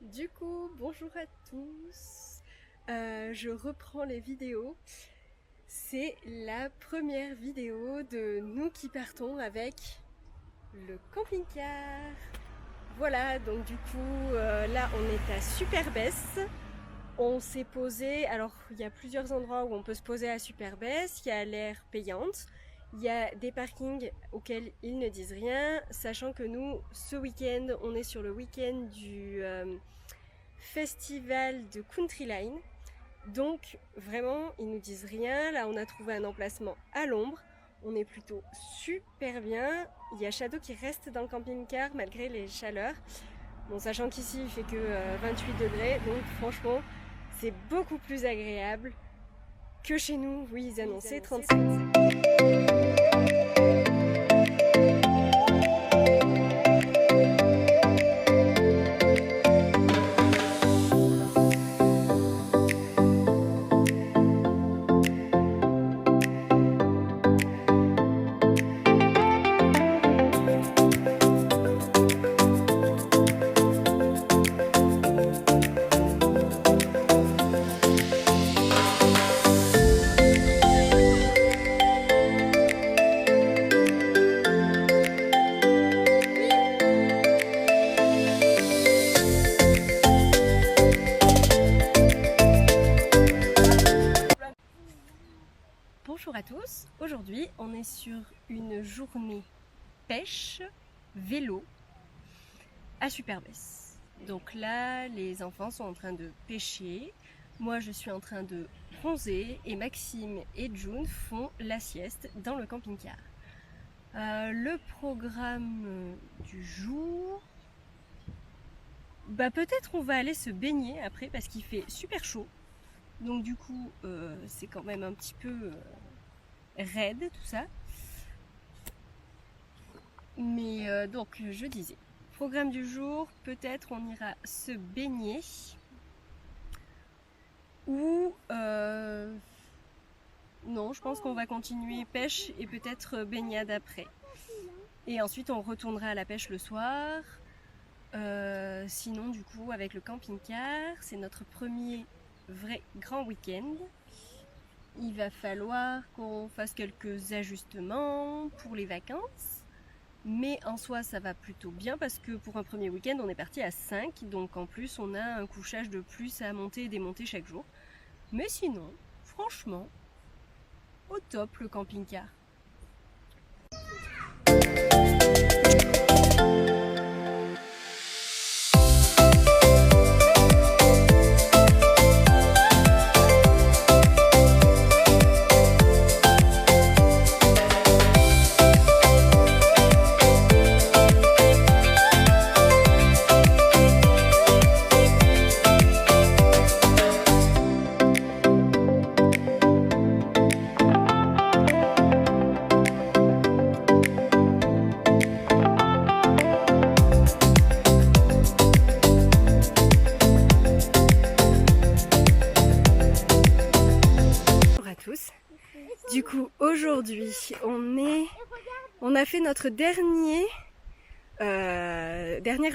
Du coup, bonjour à tous. Je reprends les vidéos. C'est la première vidéo de nous qui partons avec le camping-car. Voilà, donc du coup, là on est à Superbès. On s'est posé, alors il y a plusieurs endroits où on peut se poser à Superbès. Il y a l'aire payante. Il y a des parkings auxquels ils ne disent rien, sachant que nous, ce week-end, on est sur le week-end du festival de Countryline. Donc vraiment, ils nous disent rien. Là, on a trouvé un emplacement à l'ombre. On est plutôt super bien. Il y a Shadow qui reste dans le camping-car malgré les chaleurs. Bon, sachant qu'ici, il fait que 28 degrés. Donc franchement, c'est beaucoup plus agréable que chez nous. Oui, ils annonçaient 37. Bonjour à tous, aujourd'hui on est sur une journée pêche vélo à Superbès. Donc là les enfants sont en train de pêcher, moi je suis en train de bronzer et Maxime et June font la sieste dans le camping-car. Le programme du jour, peut-être on va aller se baigner après parce qu'il fait super chaud. Donc du coup c'est quand même un petit peu raide tout ça. Mais donc je disais, programme du jour, peut-être on ira se baigner ou non, je pense qu'on va continuer pêche et peut-être baignade après. Et ensuite on retournera à la pêche le soir. Sinon du coup avec le camping-car, c'est notre premier vrai grand week-end. Il va falloir qu'on fasse quelques ajustements pour les vacances. Mais en soi ça va plutôt bien parce que pour un premier week-end on est parti à 5. Donc en plus on a un couchage de plus à monter et démonter chaque jour. Mais sinon, franchement, au top le camping-car. Du coup, aujourd'hui, on a fait notre dernière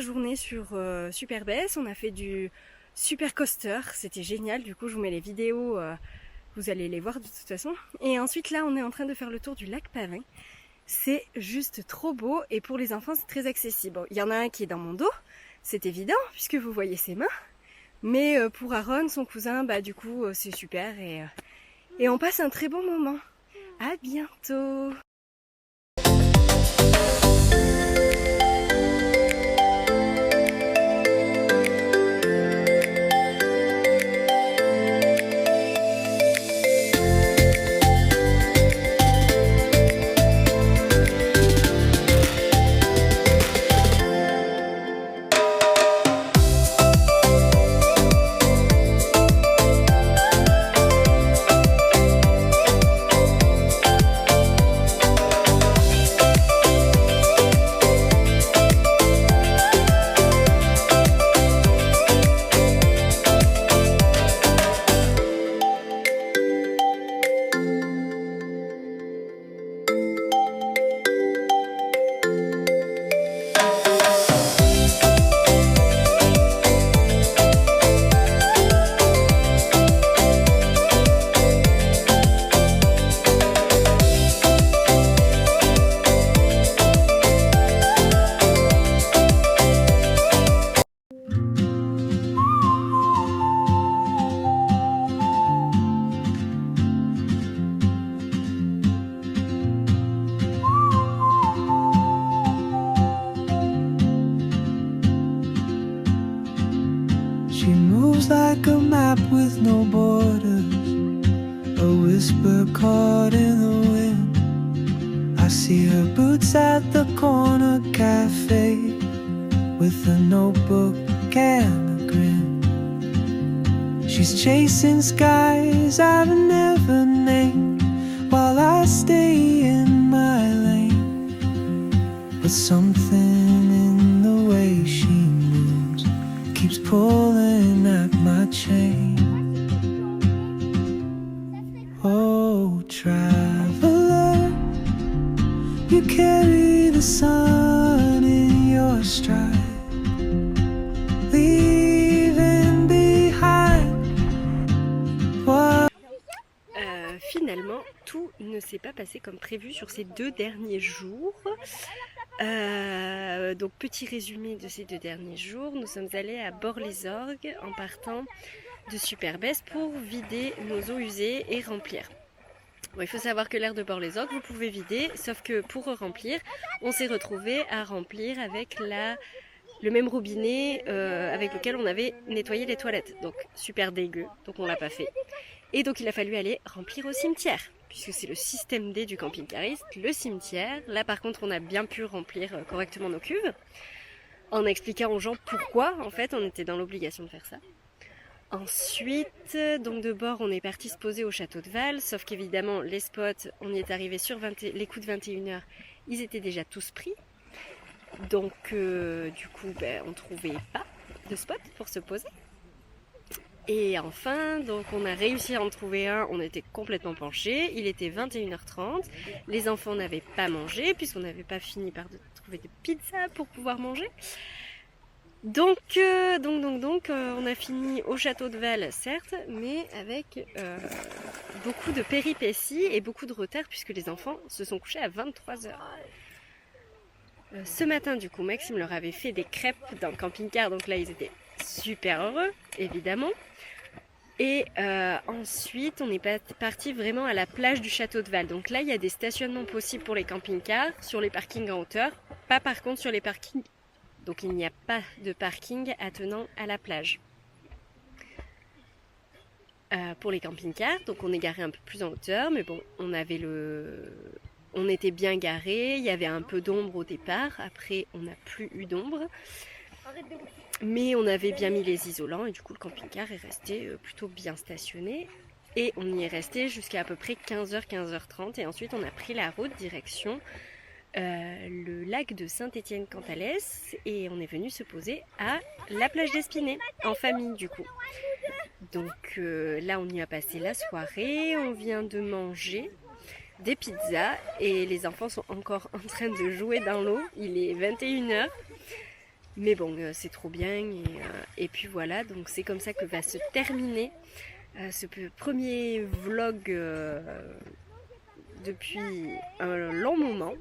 journée sur Superbès. On a fait du super coaster, c'était génial. Du coup, je vous mets les vidéos, vous allez les voir de toute façon. Et ensuite, là, on est en train de faire le tour du lac Pavin. C'est juste trop beau et pour les enfants, c'est très accessible. Bon, il y en a un qui est dans mon dos, c'est évident puisque vous voyez ses mains. Mais pour Aaron, son cousin, du coup, c'est super et on passe un très bon moment. À bientôt! She moves like a map with no borders, a whisper caught in the wind. I see her boots at the corner cafe, with a notebook and a grin. She's chasing skies I've never named, while I stay in my lane. But something in the way she moves keeps pulling at my chain. Oh, traveler, you carry the sun in your stride, leaving behind what... Finalement, tout ne s'est pas passé comme prévu sur ces 2 derniers jours. Donc petit résumé de ces 2 derniers jours, nous sommes allés à Bord-les-Orgues en partant de Super-Besse pour vider nos eaux usées et remplir. Bon, il faut savoir que l'air de Bord-les-Orgues, vous pouvez vider, sauf que pour remplir, on s'est retrouvé à remplir avec le même robinet avec lequel on avait nettoyé les toilettes. Donc super dégueu, donc on l'a pas fait. Et donc il a fallu aller remplir au cimetière, puisque c'est le système D du camping-cariste, le cimetière. Là par contre on a bien pu remplir correctement nos cuves, en expliquant aux gens pourquoi en fait on était dans l'obligation de faire ça. Ensuite, donc de bord, on est parti se poser au château de Val, sauf qu'évidemment, les spots, on y est arrivé sur les coups de 21h, ils étaient déjà tous pris. Donc, du coup, on trouvait pas de spot pour se poser. Et enfin, donc on a réussi à en trouver un, on était complètement penchés, il était 21h30, les enfants n'avaient pas mangé, puisqu'on n'avait pas fini par trouver des pizzas pour pouvoir manger. Donc, on a fini au château de Val, certes, mais avec beaucoup de péripéties et beaucoup de retard, puisque les enfants se sont couchés à 23h. Ce matin, du coup, Maxime leur avait fait des crêpes dans le camping-car, donc là, ils étaient super heureux, évidemment. Et ensuite, on est parti vraiment à la plage du château de Val. Donc là, il y a des stationnements possibles pour les camping-cars, sur les parkings en hauteur, pas par contre sur les parkings. Donc il n'y a pas de parking attenant à la plage. Pour les camping-cars, donc on est garé un peu plus en hauteur, mais bon, on était bien garé, il y avait un peu d'ombre au départ, après on n'a plus eu d'ombre. Mais on avait bien mis les isolants et du coup le camping-car est resté plutôt bien stationné. Et on y est resté jusqu'à peu près 15h, 15h30 et ensuite on a pris la route direction le lac de Saint-Étienne-Cantalès et on est venu se poser à la plage d'Espinay, en famille du coup. Donc là on y a passé la soirée, on vient de manger des pizzas et les enfants sont encore en train de jouer dans l'eau, il est 21h. Mais bon, c'est trop bien et puis voilà, donc c'est comme ça que va se terminer ce premier vlog depuis un long moment.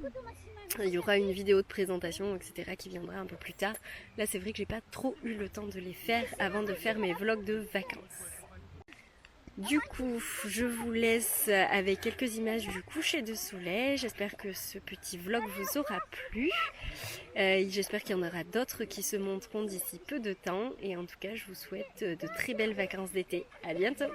Il y aura une vidéo de présentation, etc. qui viendra un peu plus tard. Là, c'est vrai que j'ai pas trop eu le temps de les faire avant de faire mes vlogs de vacances. Du coup, je vous laisse avec quelques images du coucher de soleil. J'espère que ce petit vlog vous aura plu. J'espère qu'il y en aura d'autres qui se monteront d'ici peu de temps. Et en tout cas, je vous souhaite de très belles vacances d'été. À bientôt!